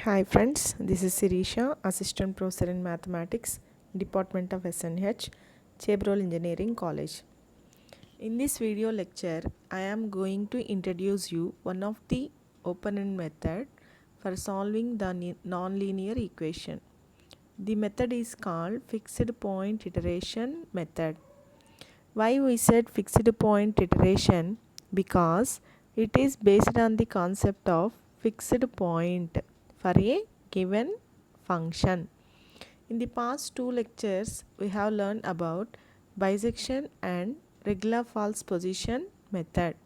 Hi friends, this is Sirisha, Assistant Professor in Mathematics, Department of SNH, Chabrol Engineering College. In this video lecture, I am going to introduce you one of the open-end method for solving the nonlinear equation. The method is called fixed point iteration method. Why we said fixed point iteration? Because it is based on the concept of fixed point for a given function. In the past two lectures, we have learned about bisection and regular false position method.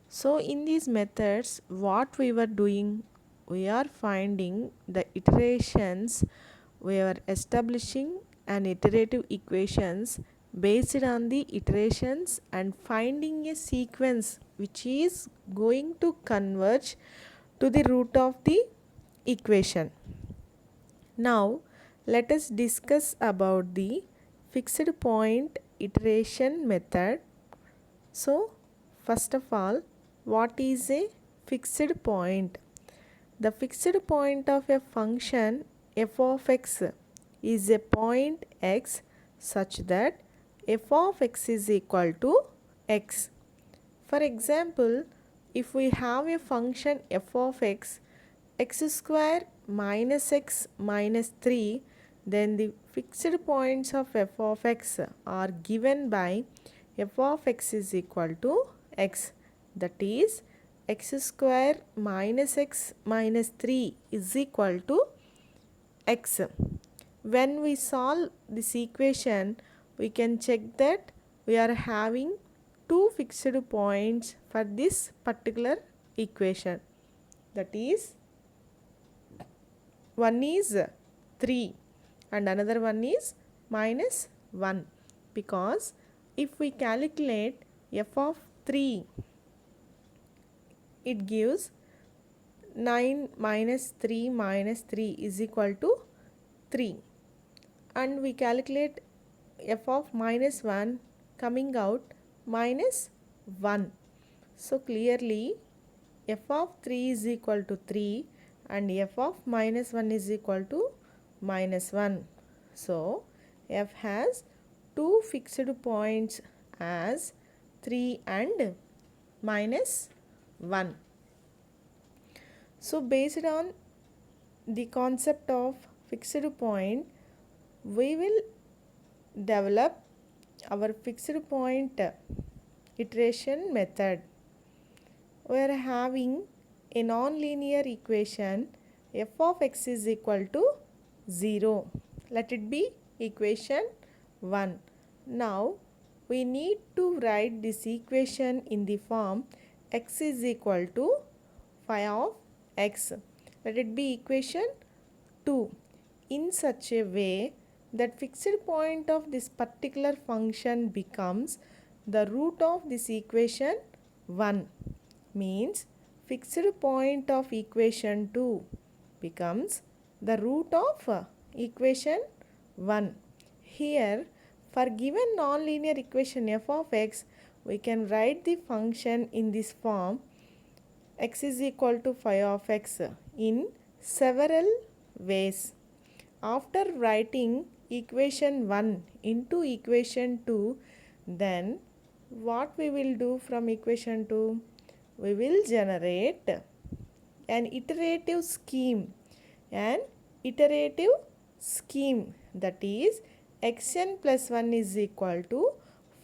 So in these methods, what we were doing, we are finding the iterations, we are establishing an iterative equations based on the iterations and finding a sequence which is going to converge to the root of the equation. Now let us discuss about the fixed point iteration method. So first of all, what is a fixed point? The fixed point of a function f of x is a point x such that f of x is equal to x. For example, if we have a function f of x, x square minus x minus 3, then the fixed points of f of x are given by f of x is equal to x. That is, x square minus x minus 3 is equal to x. When we solve this equation, we can check that we are having two fixed points for this particular equation. That is, one is 3 and another one is minus 1, because if we calculate f of 3, it gives 9 minus 3 is equal to 3, and we calculate f of minus 1 coming out minus 1. So clearly f of 3 is equal to 3 and f of minus 1 is equal to minus 1. So f has two fixed points as 3 and minus 1. So based on the concept of fixed point, we will develop our fixed point iteration method. We are having a nonlinear equation f of x is equal to 0. Let it be equation 1. Now we need to write this equation in the form x is equal to phi of x. Let it be equation 2 in such a way that fixed point of this particular function becomes the root of this equation 1. Means fixed point of equation 2 becomes the root of equation 1. Here, for given nonlinear equation f of x, we can write the function in this form x is equal to phi of x in several ways. After writing equation 1 into equation 2, then what we will do from equation 2? We will generate an iterative scheme. That is, xn plus 1 is equal to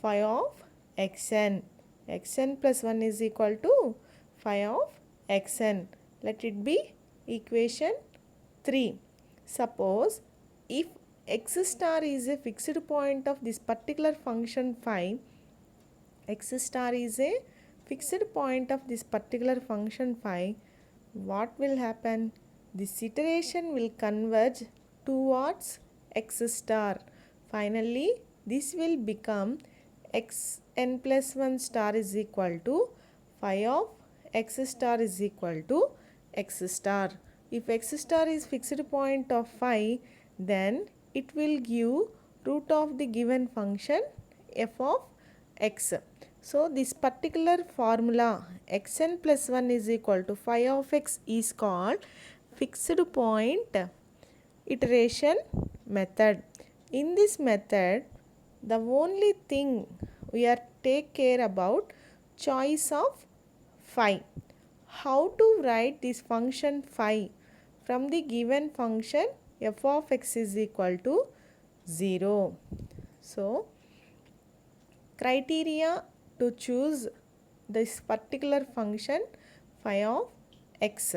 phi of xn. xn plus 1 is equal to phi of xn. Let it be equation 3. Suppose if x star is a fixed point of this particular function phi, x star is a fixed point of this particular function phi, what will happen? This iteration will converge towards x star. Finally, this will become xn plus 1 star is equal to phi of x star is equal to x star. If x star is fixed point of phi, then it will give root of the given function f of x. So this particular formula xn plus 1 is equal to phi of x is called fixed point iteration method. In this method, the only thing we are take care about choice of phi. How to write this function phi? From the given function f of x is equal to 0. So, criteria to choose this particular function phi of x.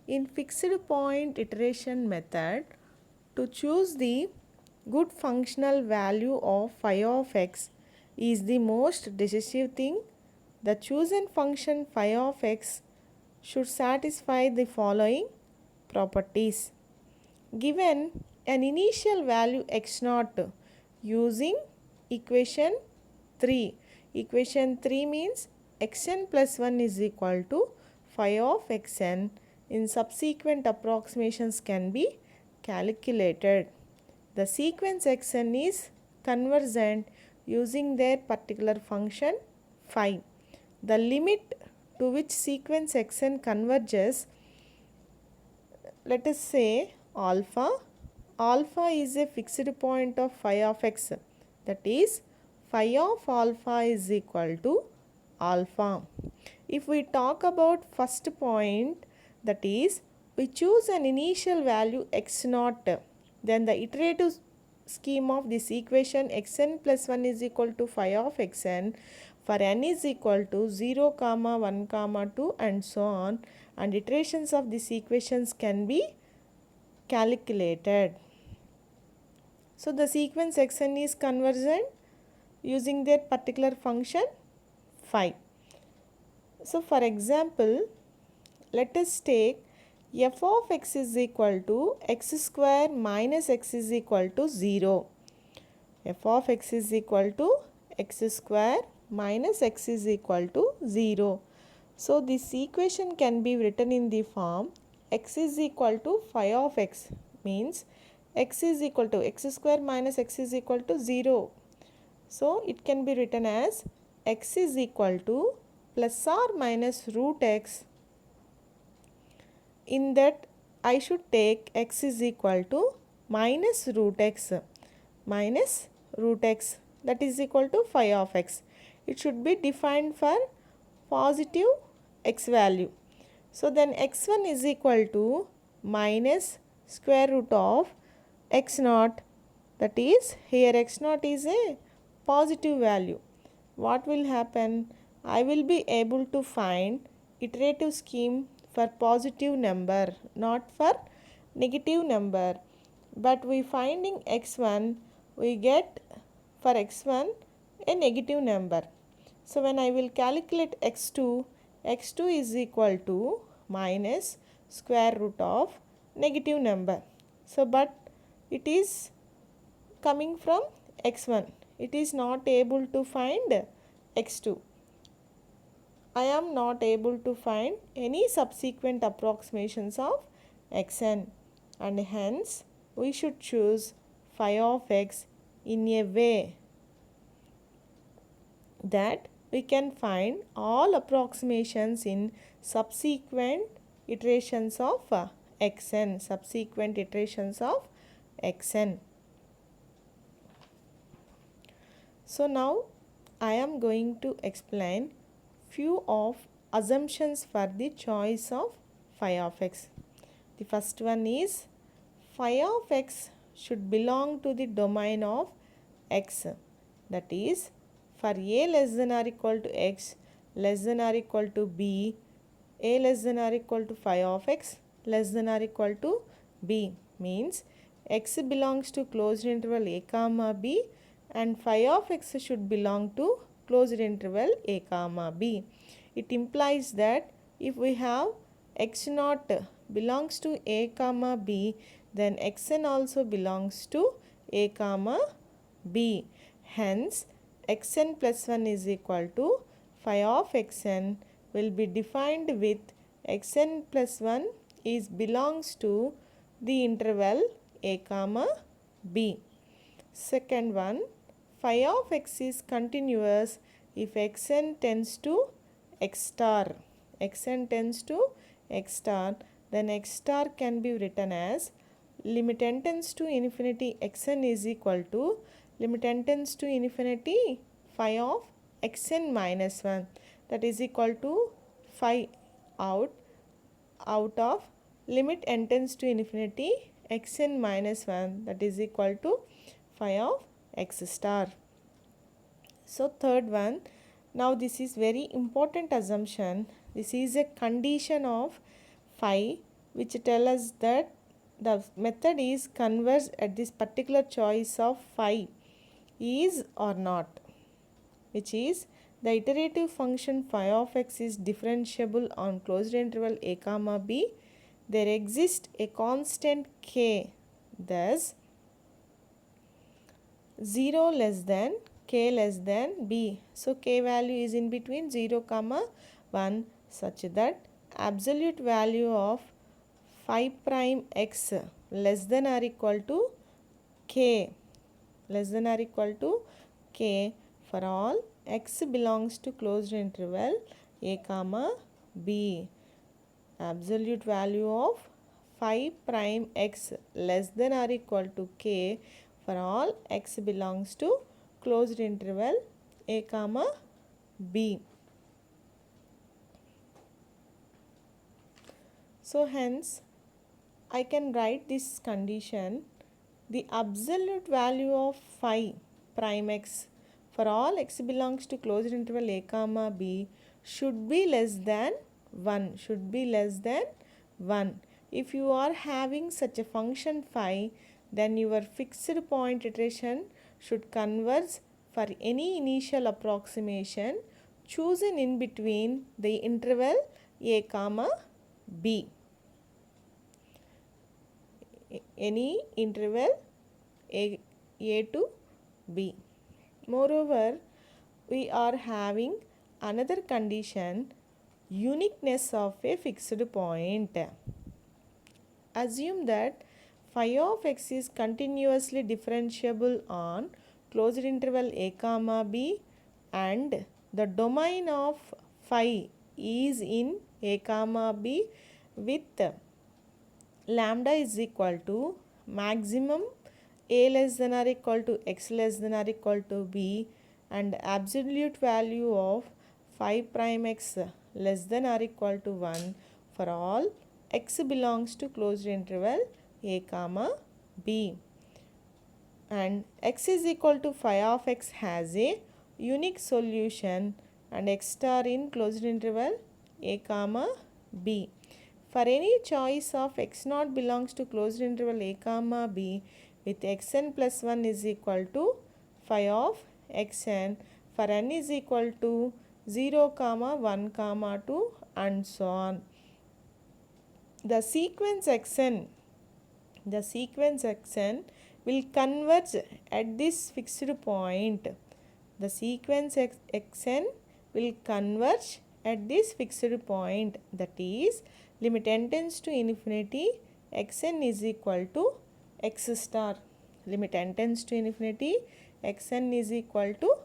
In fixed point iteration method, to choose the good functional value of phi of x is the most decisive thing. The chosen function phi of x should satisfy the following properties. Given an initial value x naught using equation 3. Equation 3 means xn plus 1 is equal to phi of xn. In subsequent approximations can be calculated. The sequence xn is convergent using their particular function phi. The limit to which sequence xn converges, let us say alpha. Alpha is a fixed point of phi of x, that is phi of alpha is equal to alpha. If we talk about first point, that is we choose an initial value x naught, then the iterative scheme of this equation xn plus 1 is equal to phi of xn for n is equal to 0, 1, 2 and so on, and iterations of these equations can be calculated. So the sequence xn is convergent using their particular function phi. So for example, let us take f of x is equal to x square minus x is equal to 0. F of x is equal to x square minus x is equal to 0. So this equation can be written in the form x is equal to phi of x, means x is equal to x square minus x is equal to 0. So it can be written as x is equal to plus or minus root x. In that I should take x is equal to minus root x, that is equal to phi of x. It should be defined for positive x value. So then x1 is equal to minus square root of x naught, that is here x naught is a positive value. What will happen? I will be able to find iterative scheme for positive number, not for negative number. But we finding x1, we get for x1 a negative number. So when I will calculate x2, x2 is equal to minus square root of negative number. So but it is coming from x1. It is not able to find x2. I am not able to find any subsequent approximations of xn, and hence we should choose phi of x in a way that we can find all approximations in subsequent iterations of xn, So now I am going to explain few of assumptions for the choice of phi of x. The first one is phi of x should belong to the domain of x, that is for a less than or equal to x less than or equal to b, a less than or equal to phi of x less than or equal to b, means x belongs to closed interval a comma b and phi of x should belong to closed interval a comma b. It implies that if we have x naught belongs to a comma b, then xn also belongs to a comma b. Hence xn plus 1 is equal to phi of xn will be defined with xn plus 1 is belongs to the interval a comma b. Second one, phi of x is continuous if xn tends to x star. then x star can be written as limit n tends to infinity xn is equal to limit n tends to infinity phi of xn minus 1, that is equal to phi out of limit n tends to infinity xn minus 1, that is equal to phi of x star. So third one, now this is very important assumption. This is a condition of phi which tell us that the method is converged at this particular choice of phi is or not, which is the iterative function phi of x is differentiable on closed interval a comma b. There exists a constant k, thus 0 less than k less than b. So k value is in between 0 comma 1 such that absolute value of phi prime x less than or equal to k for all x belongs to closed interval a comma b. Absolute value of phi prime x less than or equal to k for all x belongs to closed interval a comma b. So hence I can write this condition: the absolute value of phi prime x for all x belongs to closed interval a comma b should be less than 1. If you are having such a function phi, then your fixed point iteration should converge for any initial approximation chosen in between the interval a comma b. Any interval a to b. Moreover, we are having another condition, uniqueness of a fixed point. Assume that phi of x is continuously differentiable on closed interval a comma b and the domain of phi is in a comma b with lambda is equal to maximum a less than or equal to x less than or equal to b and absolute value of phi prime x less than or equal to 1 for all x belongs to closed interval a comma b, and x is equal to phi of x has a unique solution and x star in closed interval a comma b. For any choice of x naught belongs to closed interval a comma b with xn plus 1 is equal to phi of xn for n is equal to 0 comma 1 comma 2 and so on. The sequence xn will converge at this fixed point. The sequence xn will converge at this fixed point, that is limit n tends to infinity xn is equal to x star. Limit n tends to infinity xn is equal to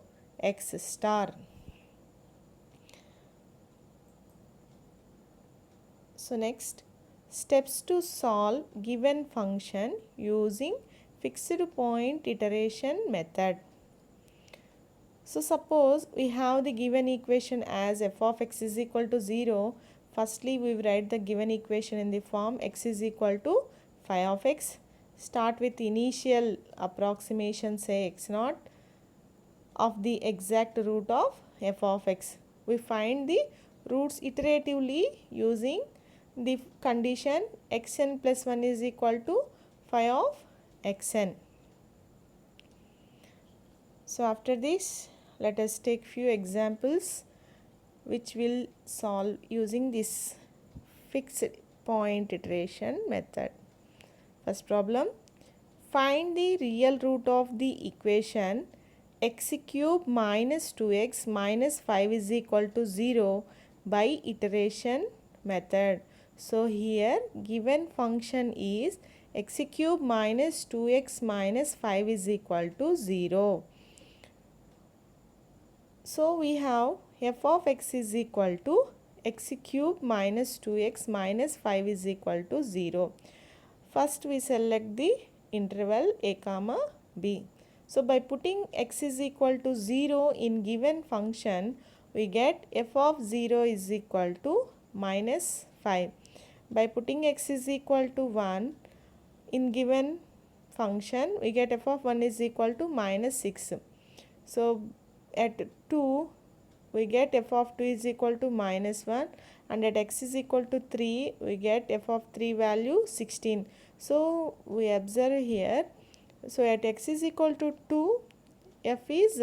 x star. So next, steps to solve given function using fixed point iteration method. So suppose we have the given equation as f of x is equal to 0. Firstly, we write the given equation in the form x is equal to phi of x. Start with initial approximation, say x naught of the exact root of f of x. We find the roots iteratively using the condition xn plus 1 is equal to phi of xn. So after this, let us take few examples which will solve using this fixed point iteration method. First problem, find the real root of the equation x cube minus 2x minus 5 is equal to 0 by iteration method. So here given function is x cube minus 2x minus 5 is equal to 0. So we have f of x is equal to x cube minus 2x minus 5 is equal to 0. First we select the interval a comma b. So by putting x is equal to 0 in given function, we get f of 0 is equal to minus 5. By putting x is equal to 1 in given function, we get f of 1 is equal to minus 6. So at 2, we get f of 2 is equal to minus 1, and at x is equal to 3, we get f of 3 value 16. So we observe here, so at x is equal to 2, f is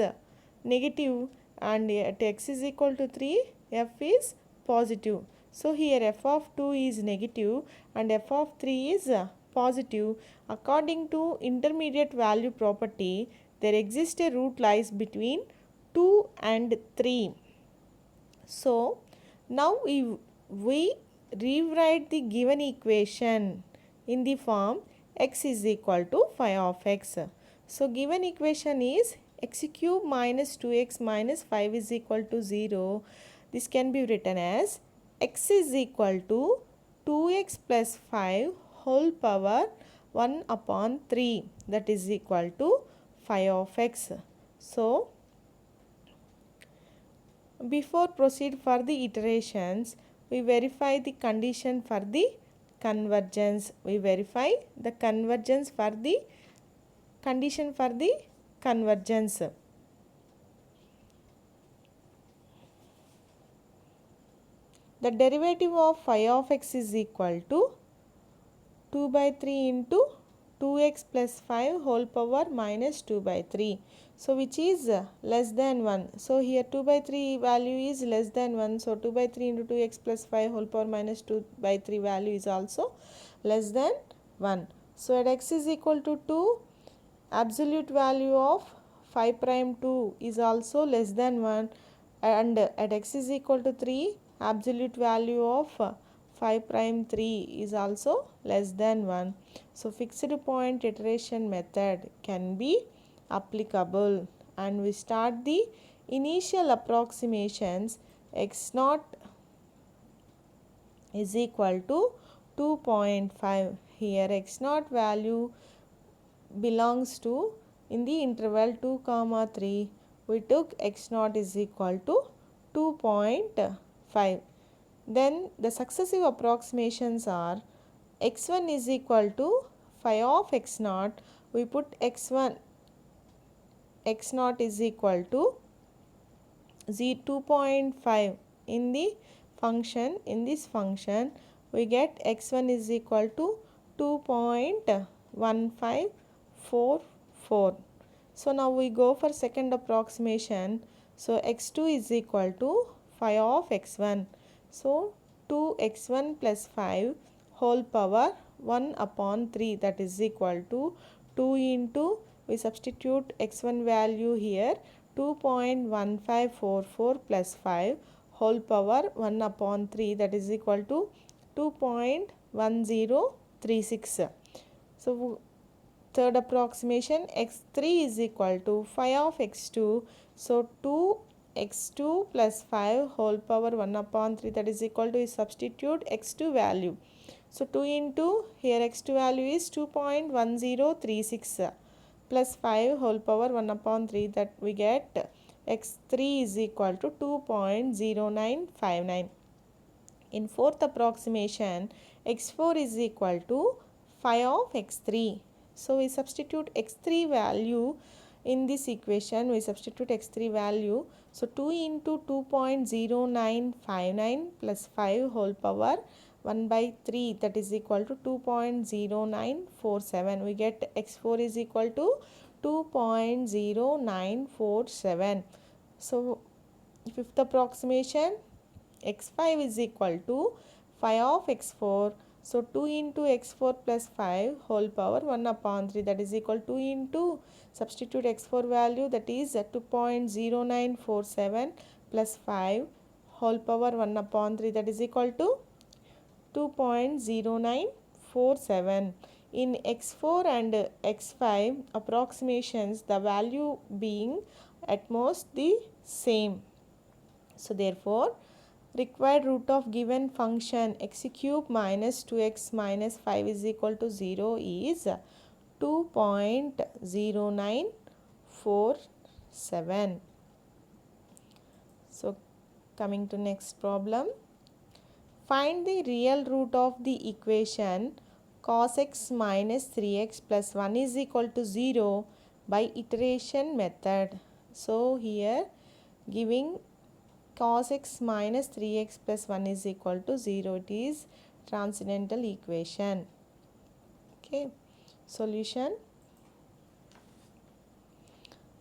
negative, and at x is equal to 3, f is positive. So here f of 2 is negative and f of 3 is positive. According to intermediate value property, there exists a root lies between 2 and 3. So now we rewrite the given equation in the form x is equal to phi of x. So given equation is x cube minus 2x minus 5 is equal to 0. This can be written as x is equal to 2x plus 5 whole power 1 upon 3, that is equal to phi of x. So before proceed for the iterations, we verify the condition for the convergence. We verify the convergence for the condition for the convergence. The derivative of phi of x is equal to 2 by 3 into 2x plus 5 whole power minus 2 by 3. So which is less than 1. So here 2 by 3 value is less than 1. So 2 by 3 into 2x plus 5 whole power minus 2 by 3 value is also less than 1. So at x is equal to 2, absolute value of 5 prime 2 is also less than 1, and at x is equal to 3, absolute value of 5 prime 3 is also less than 1. So fixed point iteration method can be applicable, and we start the initial approximations. X naught is equal to 2.5. Here x naught value belongs to in the interval 2 comma 3. We took x naught is equal to 2.5. Then the successive approximations are x1 is equal to phi of x naught. We put x1 x naught is equal to 2.5 in the function. In this function, we get x1 is equal to 2.1544. So now we go for second approximation. So x2 is equal to phi of x1. So 2x1 plus 5 whole power 1 upon 3, that is equal to 2 into, we substitute x1 value here, 2.1544 plus 5 whole power 1 upon 3, that is equal to 2.1036. So third approximation, x3 is equal to phi of x2. So 2x2 plus 5 whole power 1 upon 3, that is equal to, substitute x2 value. So 2 into, here x2 value is 2.1036 plus 5 whole power 1 upon 3, that we get x3 is equal to 2.0959. In fourth approximation, x4 is equal to phi of x3. So we substitute x3 value in this equation. We substitute x3 value. So 2 into 2.0959 plus 5 whole power 1 by 3, that is equal to 2.0947. We get x4 is equal to 2.0947. So fifth approximation, x5 is equal to phi of x4. So 2 into x4 plus 5 whole power 1 upon 3, that is equal to 2 into, substitute x4 value, that is 2.0947 plus 5 whole power 1 upon 3, that is equal to 2.0947. In x4 and x5 approximations, the value being at most the same. So therefore required root of given function x cube minus 2x minus 5 is equal to 0 is 2.0947. So coming to next problem. Find the real root of the equation cos x minus 3x plus 1 is equal to 0 by iteration method. So here giving cos x minus 3x plus 1 is equal to 0. It is transcendental equation. Okay. Solution.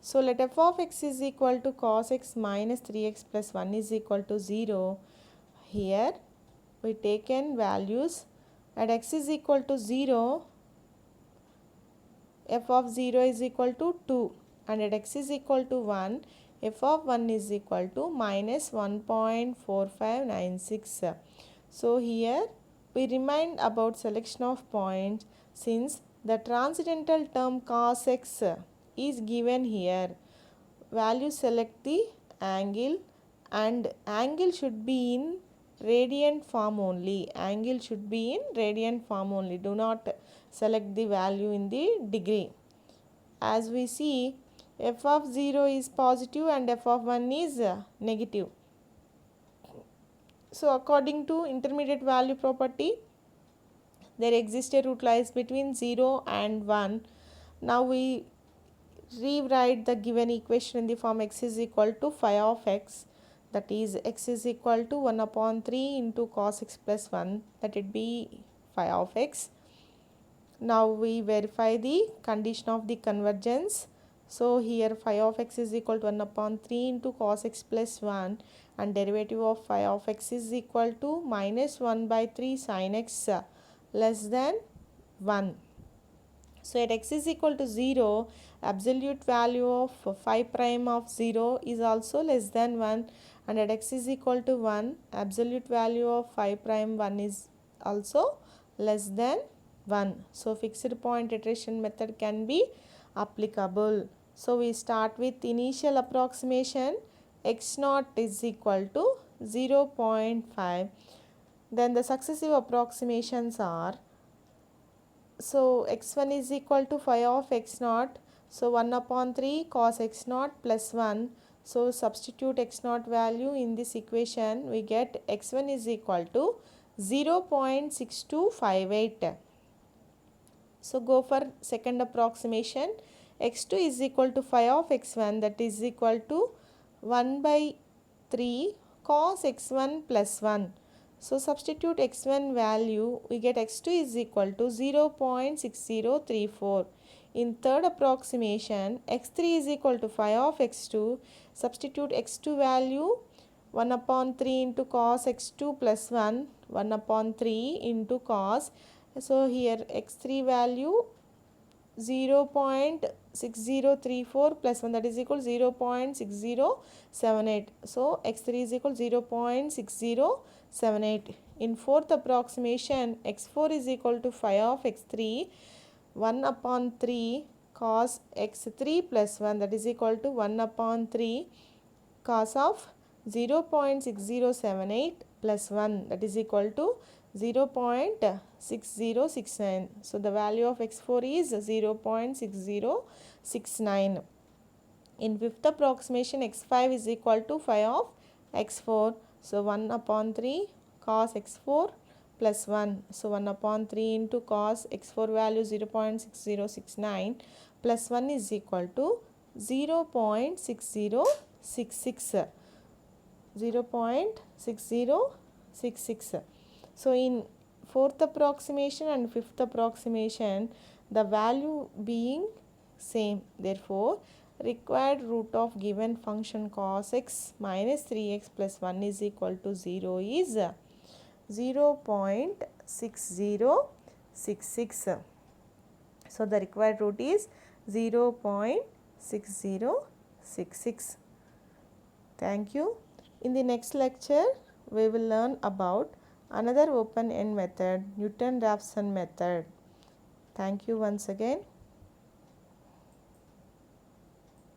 So let f of x is equal to cos x minus 3x plus 1 is equal to 0. Here we taken values at x is equal to 0, f of 0 is equal to 2, and at x is equal to 1, f of 1 is equal to minus 1.4596. So here we remind about selection of points since the transcendental term cos x is given here. Value select the angle, and angle should be in radian form only. Angle should be in radian form only. Do not select the value in the degree. As we see, f of 0 is positive and f of 1 is negative. So according to intermediate value property, there exists a root lies between 0 and 1. Now we rewrite the given equation in the form x is equal to phi of x, that is x is equal to 1 upon 3 into cos x plus 1, that it be phi of x. Now we verify the condition of the convergence. So here phi of x is equal to 1 upon 3 into cos x plus 1, and derivative of phi of x is equal to minus 1 by 3 sin x less than 1. So at x is equal to 0, absolute value of phi prime of 0 is also less than 1, and at x is equal to 1, absolute value of phi prime 1 is also less than 1. So fixed point iteration method can be applicable. So we start with initial approximation x naught is equal to 0.5. Then the successive approximations are, so x1 is equal to phi of x naught, so 1 upon 3 cos x naught plus 1. So substitute x naught value in this equation, we get x1 is equal to 0.6258. So go for second approximation, x2 is equal to phi of x1, that is equal to 1 by 3 cos x1 plus 1. So substitute x1 value, we get x2 is equal to 0.6034. In third approximation, x3 is equal to phi of x2. Substitute x2 value 1 upon 3 into cos x2 plus 1, 1 upon 3 into cos. So here x3 value 0.6034 plus 1, that is equal to 0.6078. So x3 is equal to 0.6078. In fourth approximation, x4 is equal to phi of x3, 1 upon 3 cos x3 plus 1, that is equal to 1 upon 3 cos of 0.6078 plus 1, that is equal to 0.6069. So the value of x4 is 0.6069. In fifth approximation, x5 is equal to phi of x4. So 1 upon 3 cos x4 plus 1. So 1 upon 3 into cos x4 value 0.6069 plus 1 is equal to 0.6066. 0.6066. So in fourth approximation and fifth approximation, the value being same, therefore required root of given function cos x minus 3x plus 1 is equal to 0 is 0.6066. So the required root is 0.6066. Thank you. In the next lecture, we will learn about another open-end method, Newton-Raphson method. Thank you once again.